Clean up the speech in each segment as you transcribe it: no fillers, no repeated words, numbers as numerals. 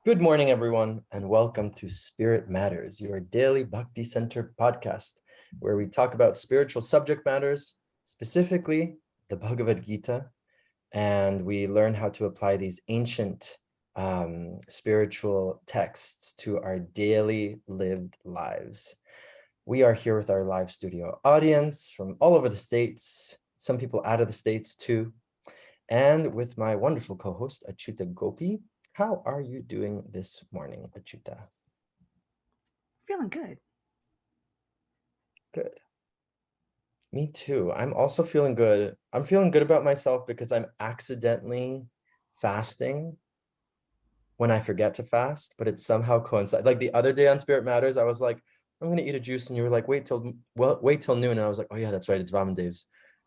Good morning, everyone, and welcome to Spirit Matters, your daily Bhakti-centered podcast, where we talk about spiritual subject matters, specifically the Bhagavad Gita, and we learn how to apply these ancient spiritual texts to our daily lived lives. We are here with our live studio audience from all over the States, some people out of the States too, and with my wonderful co-host, Achyuta Gopi. How are you doing this morning, Achyuta? Feeling good. Good. Me too. I'm also feeling good. I'm feeling good about myself because I'm accidentally fasting when I forget to fast, but it somehow coincides. Like the other day on Spirit Matters, I was like, I'm gonna eat a juice, and you were like, wait till noon. And I was like, oh yeah, that's right, it's Ramen Dave's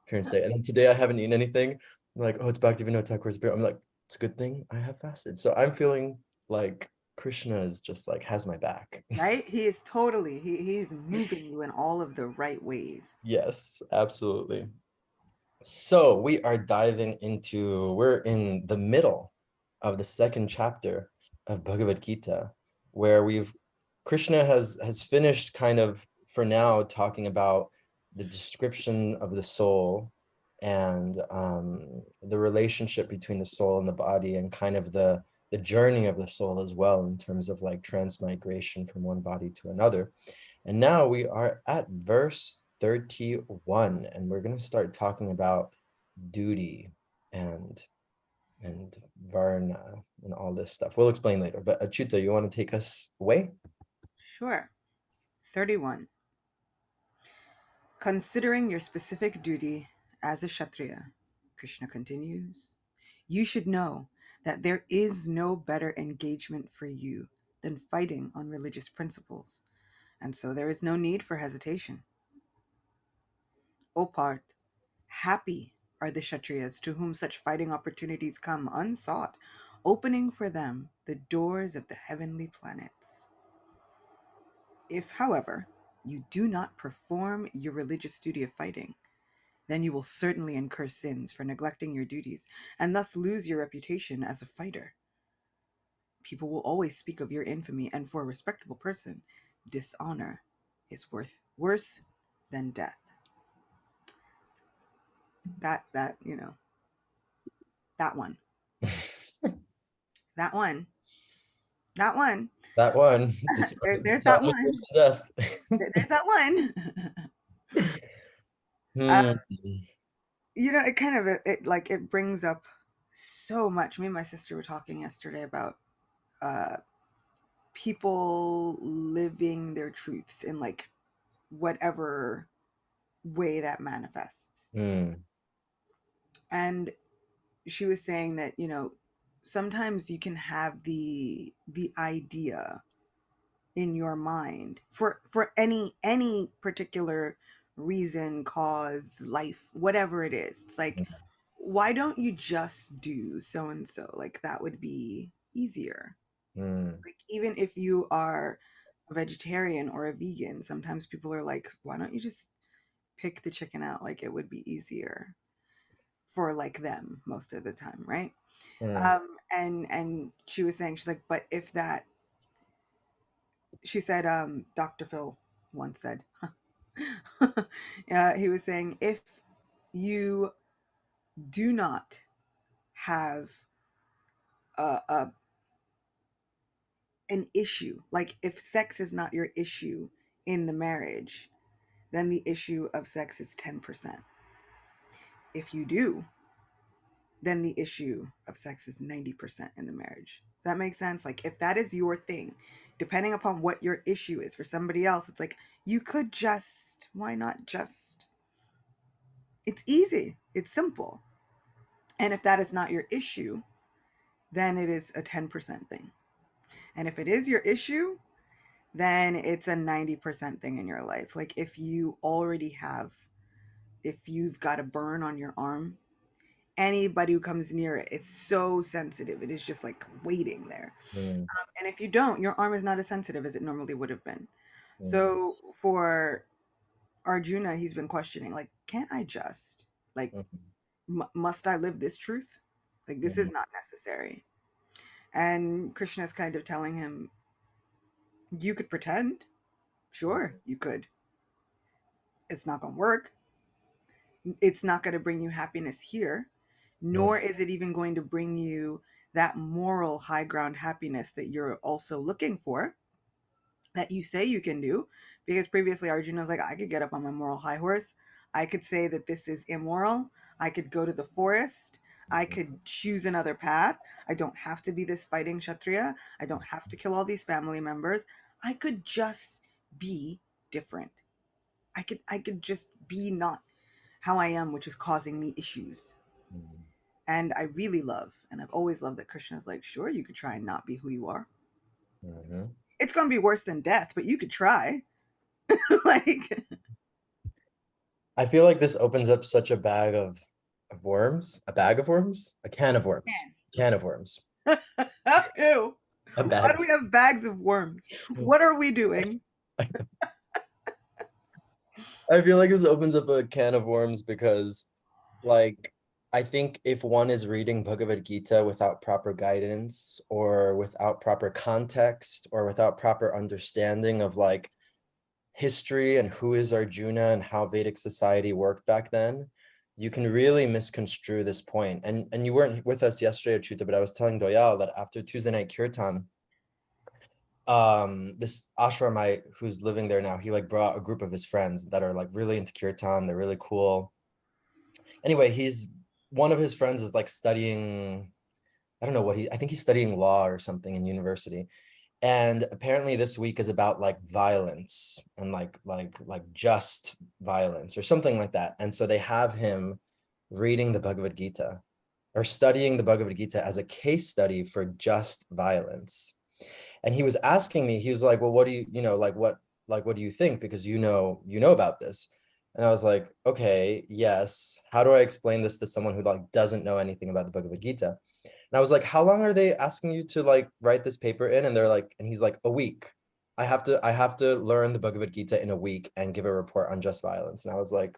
parents' day. And then today I haven't eaten anything. I'm like, oh, it's Bhakti Vinod Thakur's Spirit. I'm like, it's a good thing I have fasted. So I'm feeling like Krishna is just like has my back. Right? He is totally, he's moving you in all of the right ways. Yes, absolutely. So we're in the middle of the second chapter of Bhagavad Gita, where Krishna has finished kind of for now talking about the description of the soul and the relationship between the soul and the body and kind of the journey of the soul as well in terms of like transmigration from one body to another. And now we are at verse 31, and we're going to start talking about duty and and varna and all this stuff. We'll explain later. But Achyuta, you want to take us away? Sure. 31. Considering your specific duty as a Kshatriya, Krishna continues, you should know that there is no better engagement for you than fighting on religious principles, and so there is no need for hesitation. O Parth, happy are the Kshatriyas to whom such fighting opportunities come unsought, opening for them the doors of the heavenly planets. If, however, you do not perform your religious duty of fighting, then you will certainly incur sins for neglecting your duties and thus lose your reputation as a fighter. People will always speak of your infamy, and for a respectable person, dishonor is worse than death. That that one, that one, that one. That one. There's that Dishonor one. versus death. There's that one. uh, Hmm. it kind of it brings up so much. Me and my sister were talking yesterday about uh, people living their truths in like whatever way that manifests. Hmm. And she was saying that sometimes you can have the idea in your mind for any particular reason, cause, life, whatever it is. It's like, why don't you just do so and so? Like that would be easier. Hmm. Like even if you are a vegetarian or a vegan, sometimes people are like, why don't you just pick the chicken out? Like it would be easier for like them most of the time, right? Hmm. And she was saying, she's like, but if that, she said, Dr. Phil once said, he was saying, if you do not have a an issue, like if sex is not your issue in the marriage, then the issue of sex is 10%. If you do, then the issue of sex is 90% in the marriage. Does that make sense? Like, if that is your thing, depending upon what your issue is, for somebody else, it's like, you could just, why not just? It's easy, it's simple. And if that is not your issue, then it is a 10% thing. And if it is your issue, then it's a 90% thing in your life. Like, if you've got a burn on your arm, anybody who comes near it, it's so sensitive. It is just like waiting there. Hmm. And if you don't, your arm is not as sensitive as it normally would have been. Hmm. So for Arjuna, he's been questioning, like, can't I just, like, Hmm. must I live this truth? Like, this Hmm. is not necessary. And Krishna is kind of telling him, you could pretend. Sure, you could. It's not going to work. It's not going to bring you happiness here, nor Mm, is it even going to bring you that moral high ground happiness that you're also looking for, that you say you can do. Because previously Arjuna was like, I could get up on my moral high horse. I could say that this is immoral. I could go to the forest. I could choose another path. I don't have to be this fighting Kshatriya. I don't have to kill all these family members. I could just be different. I could just be not how I am, which is causing me issues. mm, And I really love, and I've always loved that Krishna is like, sure, you could try and not be who you are. mhm. It's going to be worse than death, but you could try. Like, I feel like this opens up such a bag of worms, a bag of worms, a can of worms, can of worms, ew. a Why do bag. we have bags of worms? What are we doing? I feel like this opens up a can of worms because, like, I think if one is reading Bhagavad Gita without proper guidance or without proper context or without proper understanding of like history and who is Arjuna and how Vedic society worked back then, you can really misconstrue this point. And you weren't with us yesterday, Chuta, but I was telling Doyal that after Tuesday night kirtan, this ashramite who's living there now, he like brought a group of his friends that are like really into kirtan. They're really cool. Anyway, he's one of his friends is like studying, I don't know what I think he's studying law or something in university. And apparently this week is about like violence and like just violence or something like that. And so they have him reading the Bhagavad Gita or studying the Bhagavad Gita as a case study for just violence. And he was asking me, he was like, well, what do you know, like what do you think? Because you know about this. And I was like, okay, yes. How do I explain this to someone who like doesn't know anything about the Bhagavad Gita? And I was like, how long are they asking you to like write this paper in? And they're like, and he's like, a week. I have to learn the Bhagavad Gita in a week and give a report on just violence. And I was like,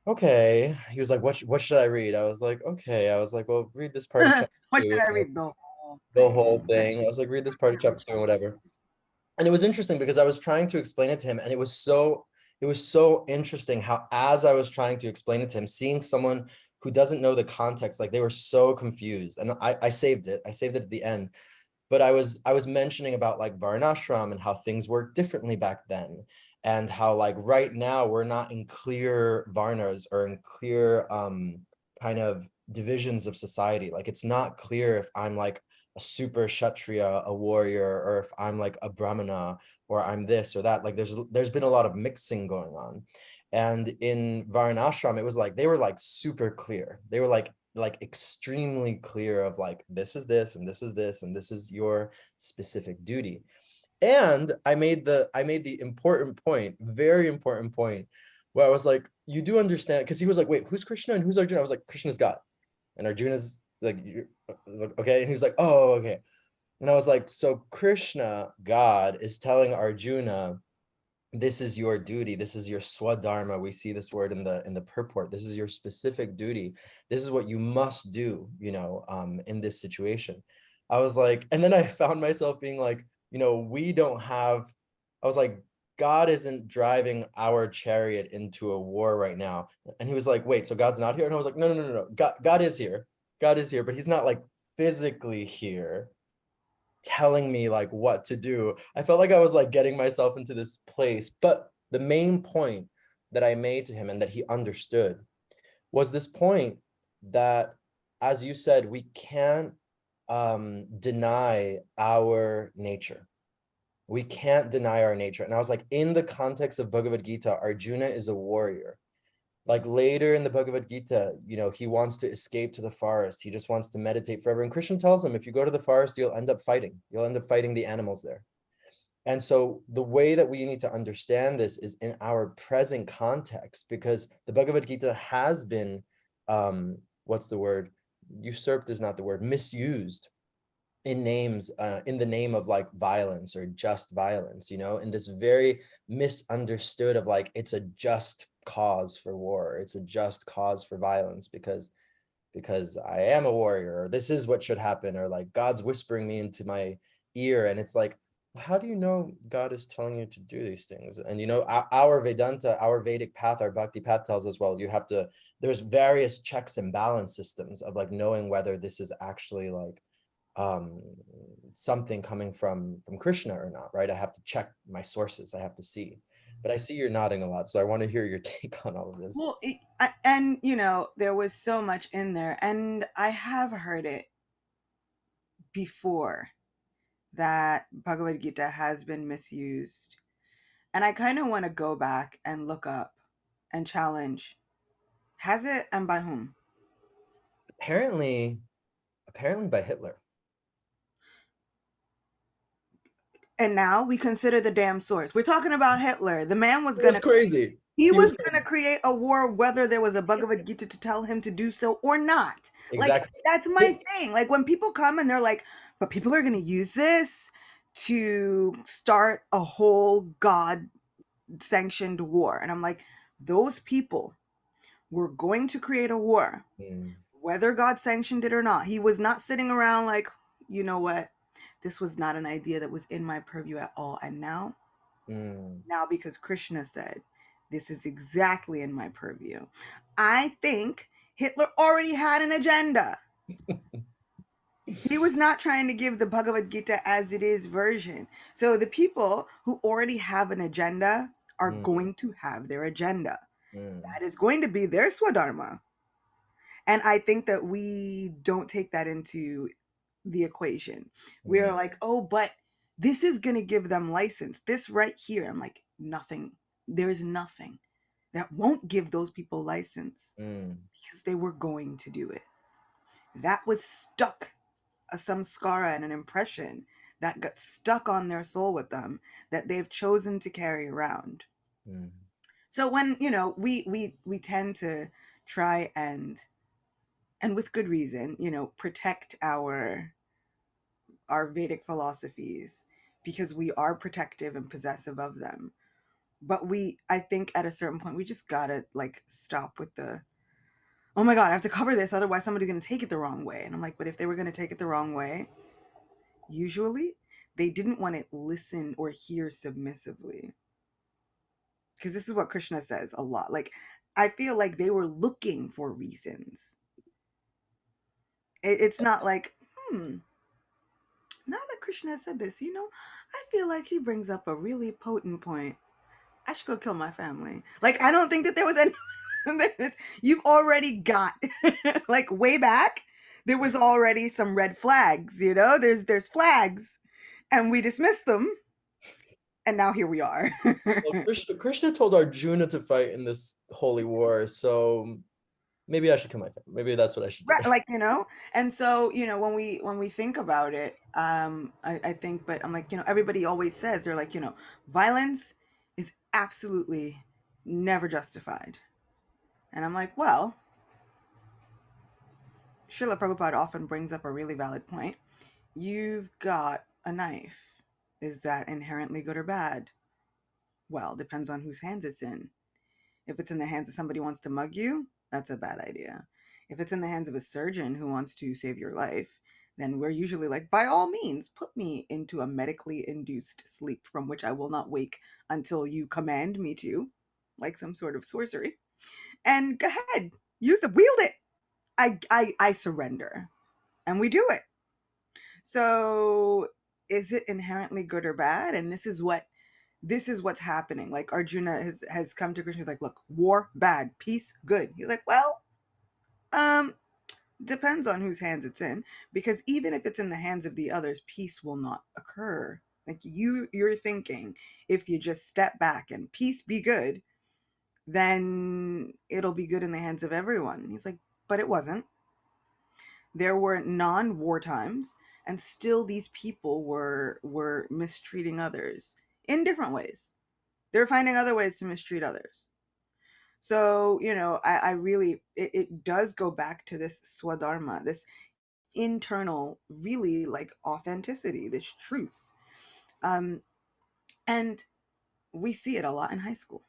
okay. He was like, what should I read? I was like, okay. I was like, well, read this part of chapter What two, should I read? The whole the whole thing. thing. I was like, read this part of chapter two and whatever. And it was interesting because I was trying to explain it to him, and it was so interesting how, as I was trying to explain it to him, seeing someone who doesn't know the context, like they were so confused. And I saved it. I saved it at the end. But I was mentioning about like Varnashram and how things worked differently back then, and how like right now we're not in clear Varnas or in clear kind of divisions of society. Like it's not clear if I'm like a super kshatriya, a warrior, or if I'm like a brahmana, or I'm this or that. Like there's been a lot of mixing going on. And in Varnashram, it was like they were like super clear. They were like extremely clear of like this is this and this is this and this is your specific duty. And I made the important point, very important point, where I was like, you do understand, because he was like, wait, who's Krishna and who's Arjuna? I was like, Krishna's God and Arjuna's like, okay. And he was like, oh, okay. And I was like, so Krishna, God, is telling Arjuna, this is your duty, this is your swadharma. We see this word in the purport. This is your specific duty. This is what you must do, in this situation. I was like, and then I found myself being like, we don't have, I was like, God isn't driving our chariot into a war right now. And he was like, wait, so God's not here? And I was like, no, no, no, no, God is here. God is here, but he's not like physically here telling me like what to do. I felt like I was like getting myself into this place. But the main point that I made to him and that he understood was this point that, as you said, we can't deny our nature. We can't deny our nature. And I was like, in the context of Bhagavad Gita, Arjuna is a warrior. Like later in the Bhagavad Gita, he wants to escape to the forest. He just wants to meditate forever. And Krishna tells him, if you go to the forest, you'll end up fighting. You'll end up fighting the animals there. And so the way that we need to understand this is in our present context, because the Bhagavad Gita has been, what's the word? Usurped is not the word, misused in names, in the name of like violence or just violence, in this very misunderstood of like, it's a just cause for war, it's a just cause for violence, because because I am a warrior, or this is what should happen, or like God's whispering me into my ear. And it's like, how do you know God is telling you to do these things? And our Vedanta, our Vedic path, our Bhakti path tells us, well, you have to, there's various checks and balance systems of like knowing whether this is actually like um something coming from Krishna or not, right? I have to check my sources, I have to see. But I see you're nodding a lot, so I want to hear your take on all of this. Well, and there was so much in there, and I have heard it before that Bhagavad Gita has been misused. And I kind of want to go back and look up and challenge, has it, and by whom? Apparently by Hitler. And now we consider the damn source. We're talking about Hitler. The man was It was gonna crazy. he He was was gonna create a war whether there was a Bhagavad Gita to tell him to do so or not. Like, exactly. that's my thing. Like, when people come and they're like, but people are gonna use this to start a whole God sanctioned war. And I'm like, those people were going to create a war, Mm, whether God sanctioned it or not. He was not sitting around like, you know what? This was not an idea that was in my purview at all. And mm, now because Krishna said, this is exactly in my purview, I think Hitler already had an agenda. He was not trying to give the Bhagavad Gita as it is version. So the people who already have an agenda are mm, going to have their agenda. mm, That is going to be their swadharma. And I think that we don't take that into the equation. mm, We're like, oh, but this is going to give them license. This right here. I'm like, nothing. There is nothing that won't give those people license mm, because they were going to do it. That was stuck, a samskara and an impression that got stuck on their soul with them that they've chosen to carry around. mm, So when, we tend to try and with good reason, protect our Vedic philosophies because we are protective and possessive of them. But I think at a certain point, we just gotta like stop with the, oh my God, I have to cover this. Otherwise, somebody's gonna take it the wrong way. And I'm like, but if they were gonna take it the wrong way, usually they didn't want to listen or hear submissively. Because this is what Krishna says a lot. Like, I feel like they were looking for reasons. It's not like, now that Krishna has said this, I feel like he brings up a really potent point. I should go kill my family. Like, I don't think that there was any. You've already got, like, way back, there was already some red flags, there's flags, and we dismissed them, and now here we are. well, Krishna told Arjuna to fight in this holy war, so maybe I should kill my family. Maybe that's what I should do. Right, like, and so, when we think about it, I think, but I'm like, everybody always says, they're like, violence is absolutely never justified. And I'm like, well, Srila Prabhupada often brings up a really valid point. You've got a knife. Is that inherently good or bad? Well, depends on whose hands it's in. If it's in the hands of somebody who wants to mug you, that's a bad idea. If it's in the hands of a surgeon who wants to save your life, then we're usually like, by all means, put me into a medically induced sleep from which I will not wake until you command me to, like some sort of sorcery. And go ahead, wield it. I surrender. And we do it. So is it inherently good or bad? And this is what's happening. Like, Arjuna has come to Krishna. He's like, look, war bad, peace good. He's like, well, um, depends on whose hands it's in, because even if it's in the hands of the others, peace will not occur. Like, you're thinking, if you just step back and peace be good, then it'll be good in the hands of everyone. He's like, but it wasn't. There were non-war times, and still these people were mistreating others in different ways. They're finding other ways to mistreat others. So, I really, it does go back to this swadharma, this internal, really, like, authenticity, this truth. Um, and we see it a lot in high school.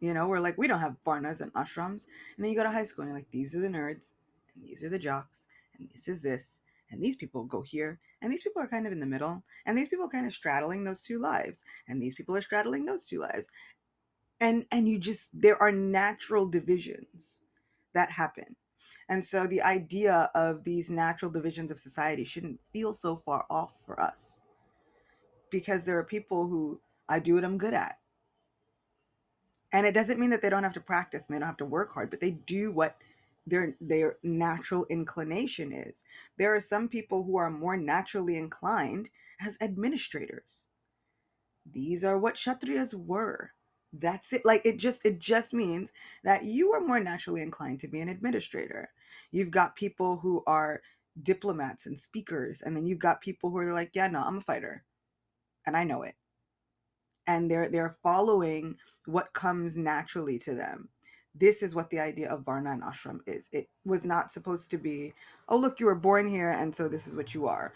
We're like, we don't have varnas and ashrams. And then you go to high school and you're like, these are the nerds, and these are the jocks, and this is this, and these people go here, and these people are kind of in the middle, and these people are kind of straddling those two lives, and these people are straddling those two lives. And you just, there are natural divisions that happen. And so the idea of these natural divisions of society shouldn't feel so far off for us, because there are people who, I do what I'm good at. And it doesn't mean that they don't have to practice and they don't have to work hard, but they do what their natural inclination is. There are some people who are more naturally inclined as administrators. These are what kshatriyas were. That's it. Like, it just means that you are more naturally inclined to be an administrator. You've got people who are diplomats and speakers, and then you've got people who are like, yeah, no, I'm a fighter and I know it. And they're following what comes naturally to them. This is what the idea of varna and ashram is. It was not supposed to be, oh look, you were born here and so this is what you are.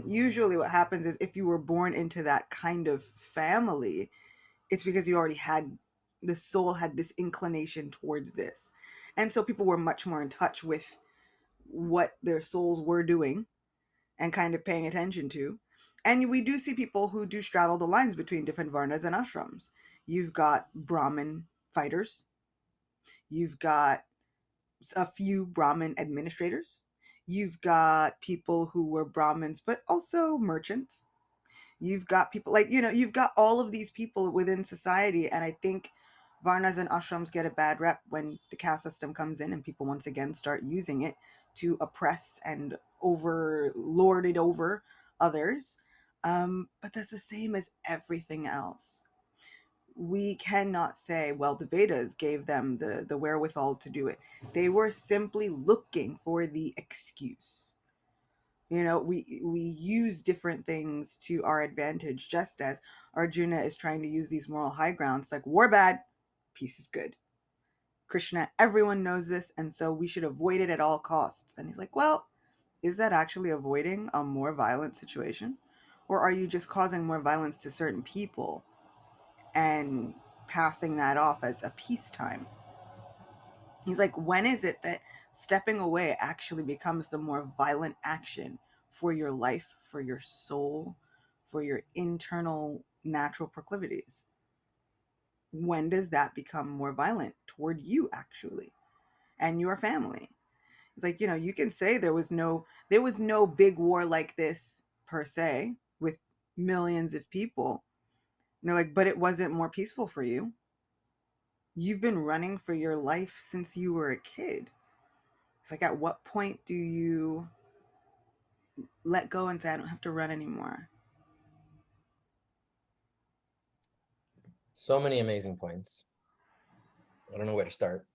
Usually what happens is, if you were born into that kind of family, it's because you already had, the soul had this inclination towards this. And so people were much more in touch with what their souls were doing and kind of paying attention to. And we do see people who do straddle the lines between different varnas and ashrams. You've got Brahmin fighters, you've got a few Brahmin administrators, you've got people who were Brahmins but also merchants. You've got people like, you've got all of these people within society. And I think varnas and ashrams get a bad rep when the caste system comes in and people once again start using it to oppress and overlord it over others. But that's the same as everything else. We cannot say, well, the Vedas gave them the wherewithal to do it. They were simply looking for the excuse. We use different things to our advantage, just as Arjuna is trying to use these moral high grounds, like war bad, peace is good. Krishna, everyone knows this, and so we should avoid it at all costs. And he's like, well, is that actually avoiding a more violent situation? Or are you just causing more violence to certain people and passing that off as a peacetime? He's like, when is it that stepping away actually becomes the more violent action for your life, for your soul, for your internal natural proclivities? When does that become more violent toward you, actually, and your family? It's like, you can say there was no big war like this per se with millions of people. And they're like, but it wasn't more peaceful for you. You've been running for your life since you were a kid. It's like, at what point do you let go and say, I don't have to run anymore? So many amazing points. I don't know where to start.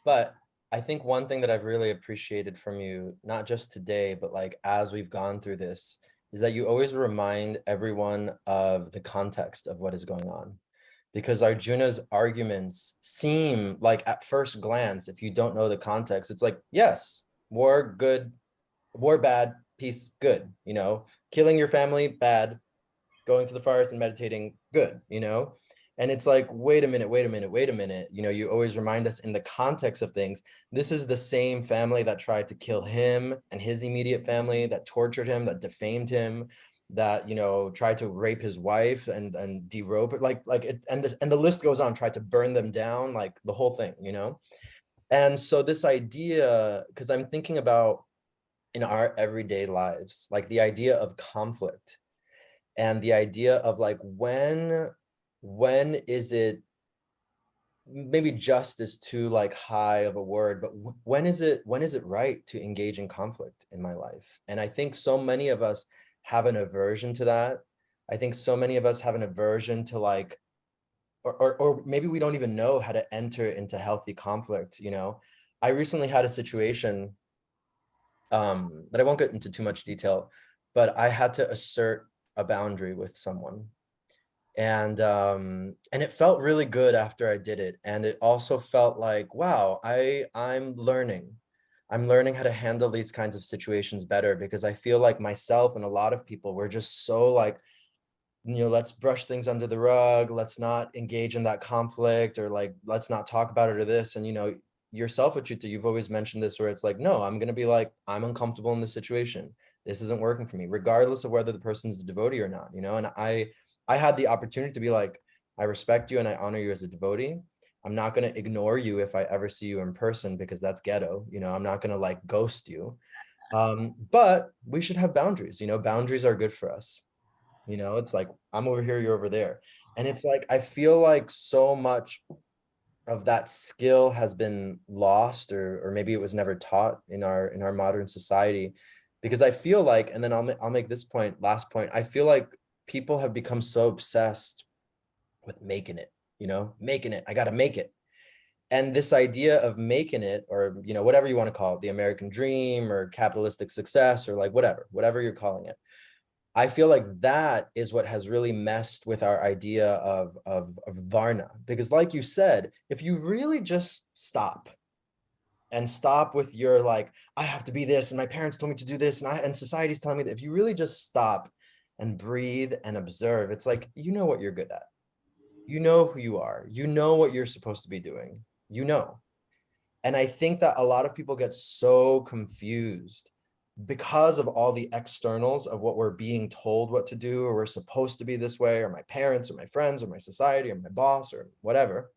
But I think one thing that I've really appreciated from you, not just today, but like as we've gone through this, is that you always remind everyone of the context of what is going on. Because Arjuna's arguments seem like, at first glance, if you don't know the context, it's like, yes, war good, war bad, peace good, killing your family bad, going to the forest and meditating good. And it's like, wait a minute, wait a minute, wait a minute. You always remind us in the context of things. This is the same family that tried to kill him and his immediate family, that tortured him, that defamed him, that tried to rape his wife and derope it, like it, and the list goes on, tried to burn them down, like the whole thing. And so this idea, because I'm thinking about in our everyday lives, like the idea of conflict and the idea of like, when is it, maybe justice too like high of a word, but when is it right to engage in conflict in my life? And I think so many of us have an aversion to that. I think so many of us have an aversion to like, or maybe we don't even know how to enter into healthy conflict. I recently had a situation that I won't get into too much detail, but I had to assert a boundary with someone. And it felt really good after I did it. And it also felt like, wow, I'm learning how to handle these kinds of situations better, because I feel like myself and a lot of people were just so like, let's brush things under the rug, let's not engage in that conflict, or like, let's not talk about it or this. And yourself, Achita, you've always mentioned this, where it's like, no, I'm going to be like, I'm uncomfortable in this situation. This isn't working for me, regardless of whether the person's a devotee or not, you know? And I had the opportunity to be like, I respect you and I honor you as a devotee. I'm not going to ignore you if I ever see you in person, because that's ghetto. You know, I'm not going to like ghost you. But we should have boundaries, you know, boundaries are good for us. You know, it's like, I'm over here, you're over there. And it's like, I feel like so much of that skill has been lost, or maybe it was never taught in our modern society, because I feel like, and then I'll make this point, last point, I feel like people have become so obsessed with making it, you know, making it, I got to make it. And this idea of making it, or, you know, whatever you want to call it, the American dream or capitalistic success, or like whatever you're calling it, I feel like that is what has really messed with our idea of Varna. Because like you said, if you really just stop and stop with your like, I have to be this, and my parents told me to do this, and society's telling me that, if you really just stop and breathe and observe, it's like, you know what you're good at. You know who you are. You know what you're supposed to be doing. You know. And I think that a lot of people get so confused because of all the externals of what we're being told what to do, or we're supposed to be this way, or my parents or my friends or my society or my boss or whatever,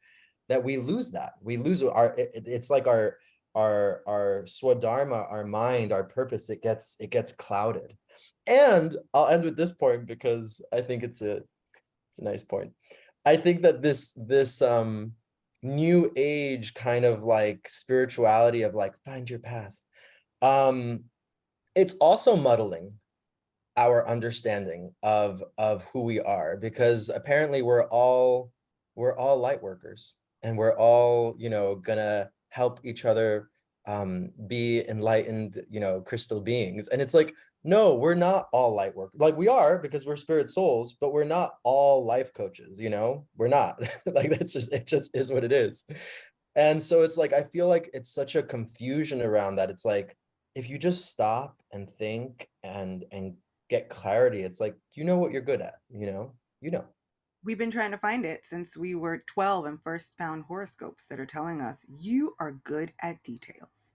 that we lose that. We lose it's like our swadharma, our mind, our purpose, it gets clouded. And I'll end with this point, because I think it's a nice point. I think that this new age kind of like spirituality of like, find your path, um it's also muddling our understanding of who we are, because apparently we're all light workers, and we're all, you know, gonna help each other be enlightened, you know, crystal beings. And it's like, no, we're not all light work, like we are, because we're spirit souls, but we're not all life coaches, you know, we're not. Like, that's just, it just is what it is. And so it's like, I feel like it's such a confusion around that. It's like, if you just stop and think and get clarity, it's like, you know what you're good at, you know, you know. We've been trying to find it since we were 12 and first found horoscopes that are telling us you are good at details.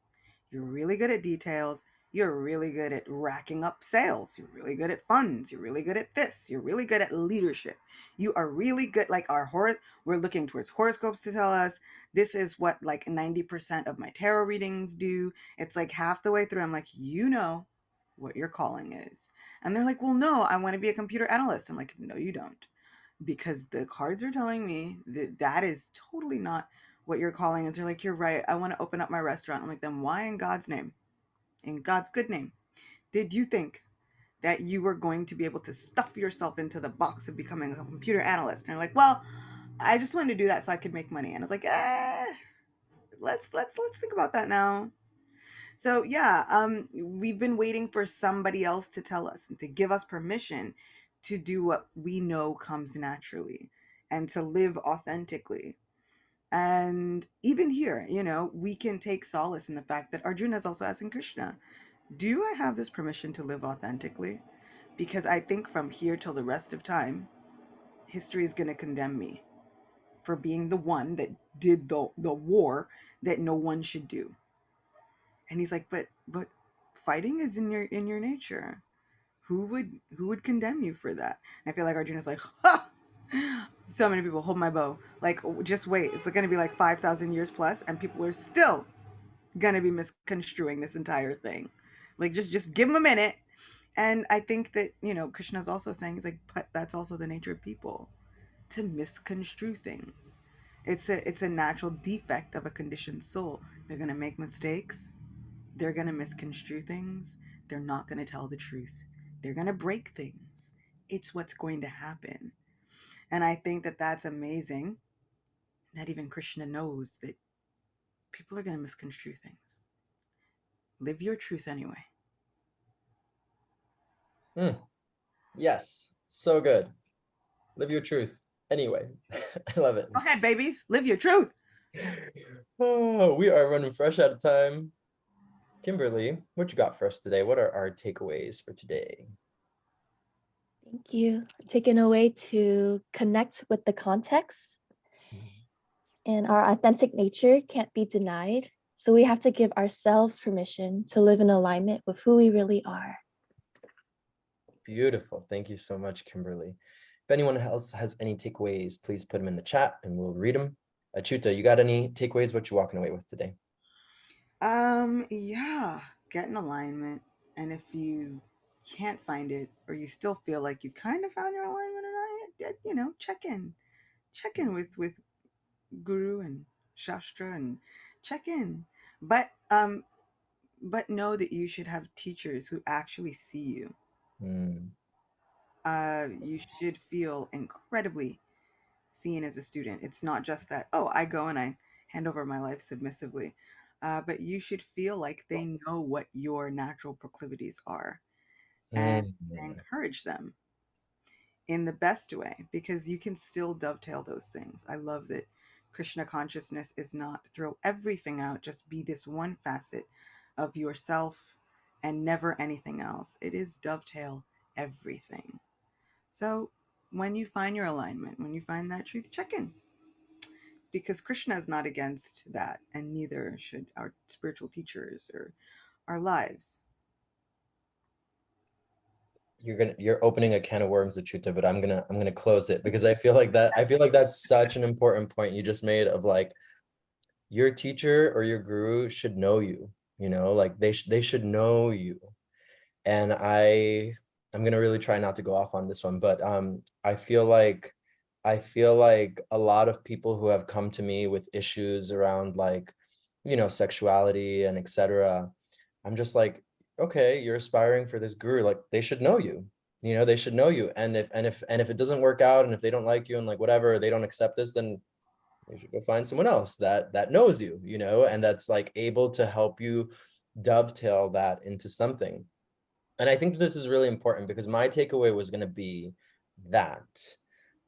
You're really good at details. You're really good at racking up sales. You're really good at funds. You're really good at this. You're really good at leadership. You are really good. Like we're looking towards horoscopes to tell us this is what like 90% of my tarot readings do. It's like half the way through, I'm like, you know what your calling is. And they're like, well, no, I want to be a computer analyst. I'm like, no, you don't, because the cards are telling me that that is totally not what you're calling. And they're like, you're right, I want to open up my restaurant. I'm like, then why in God's name, in God's good name, did you think that you were going to be able to stuff yourself into the box of becoming a computer analyst? And they're like, well, I just wanted to do that so I could make money. And I was like, let's think about that now. So yeah, we've been waiting for somebody else to tell us and to give us permission to do what we know comes naturally and to live authentically. And even here, you know, we can take solace in the fact that Arjuna is also asking Krishna, do I have this permission to live authentically? Because I think from here till the rest of time, history is going to condemn me for being the one that did the war that no one should do. And he's like, but fighting is in your nature. Who would condemn you for that? And I feel like Arjuna's like, ha! So many people, hold my bow. Like, just wait. It's going to be like 5,000 years plus, and people are still going to be misconstruing this entire thing. Like, just give them a minute. And I think that, you know, Krishna's also saying, he's like, but that's also the nature of people, to misconstrue things. It's a natural defect of a conditioned soul. They're going to make mistakes. They're going to misconstrue things. They're not going to tell the truth. They're going to break things. It's what's going to happen. And I think that that's amazing that even Krishna knows that people are going to misconstrue things. Live your truth anyway. Yes, so good. Live your truth anyway. I love it. Go ahead, babies. Live your truth. Oh, we are running fresh out of time. Kimberly, what you got for us today? What are our takeaways for today? Thank you. Taken away to connect with the context And our authentic nature can't be denied. So we have to give ourselves permission to live in alignment with who we really are. Beautiful. Thank you so much, Kimberly. If anyone else has any takeaways, please put them in the chat and we'll read them. Achyuta, you got any takeaways? What you walking away with today? Yeah, get in alignment. And if you can't find it, or you still feel like you've kind of found your alignment or not yet, check in. Check in with Guru and Shastra and check in. But know that you should have teachers who actually see you. You should feel incredibly seen as a student. It's not just that, oh, I go and I hand over my life submissively. But you should feel like they know what your natural proclivities are and encourage them in the best way, because you can still dovetail those things. I love that Krishna consciousness is not throw everything out, just be this one facet of yourself and never anything else. It is dovetail everything. So when you find your alignment, when you find that truth, check in, because Krishna is not against that, and neither should our spiritual teachers or our lives. You're opening a can of worms, Achyuta, but I'm gonna close it because I feel like that's such an important point you just made of like your teacher or your guru should know you, like they should know you. And I'm gonna really try not to go off on this one, but I feel like a lot of people who have come to me with issues around like, sexuality and etc. I'm just like, okay, you're aspiring for this guru, like they should know you. They should know you. And if it doesn't work out and if they don't like you and like whatever, they don't accept this, then you should go find someone else that knows you, and that's like able to help you dovetail that into something. And I think this is really important because my takeaway was going to be that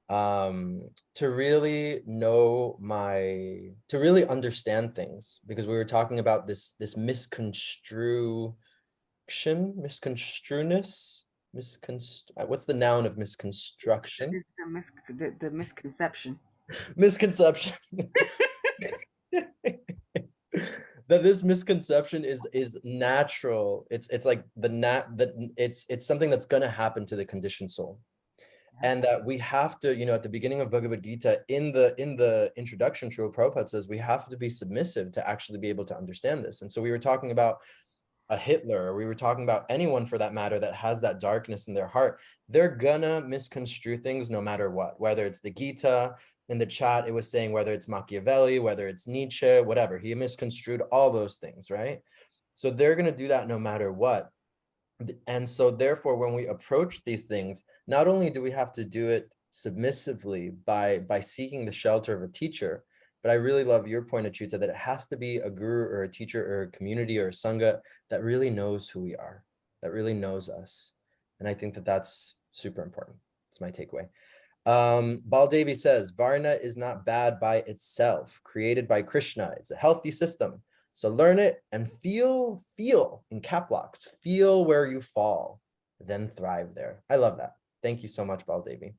to really to really understand things, because we were talking about this misconstrueness, what's the noun of misconstruction? The misconception. Misconception. That this misconception is natural. It's like it's something that's going to happen to the conditioned soul. Yeah. And that we have to, at the beginning of Bhagavad Gita, in the introduction, Srila Prabhupada says we have to be submissive to actually be able to understand this. And so we were talking about a Hitler, or we were talking about anyone for that matter that has that darkness in their heart. They're gonna misconstrue things no matter what, whether it's the Gita. In the chat, it was saying whether it's Machiavelli, whether it's Nietzsche, whatever. He misconstrued all those things, right? So they're gonna do that no matter what. And so therefore, when we approach these things, not only do we have to do it submissively by seeking the shelter of a teacher, but I really love your point, Achyuta, that it has to be a guru or a teacher or a community or a sangha that really knows who we are, that really knows us. And I think that that's super important. It's my takeaway. Baldevi says, Varna is not bad by itself, created by Krishna. It's a healthy system. So learn it and feel in cap locks, feel where you fall, then thrive there. I love that. Thank you so much, Baldevi.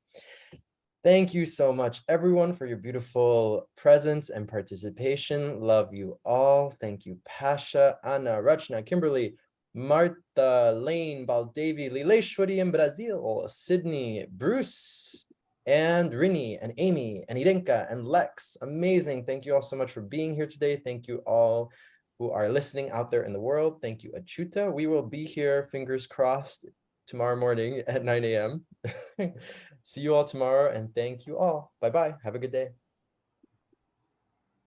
Thank you so much, everyone, for your beautiful presence and participation. Love you all. Thank you, Pasha, Anna, Rachna, Kimberly, Martha, Lane, Baldevi, Lileshwari in Brazil, Sydney, Bruce, and Rini, and Amy, and Irenka, and Lex. Amazing. Thank you all so much for being here today. Thank you all who are listening out there in the world. Thank you, Achyuta. We will be here, fingers crossed, tomorrow morning at 9 a.m. See you all tomorrow, and thank you all. Bye-bye. Have a good day.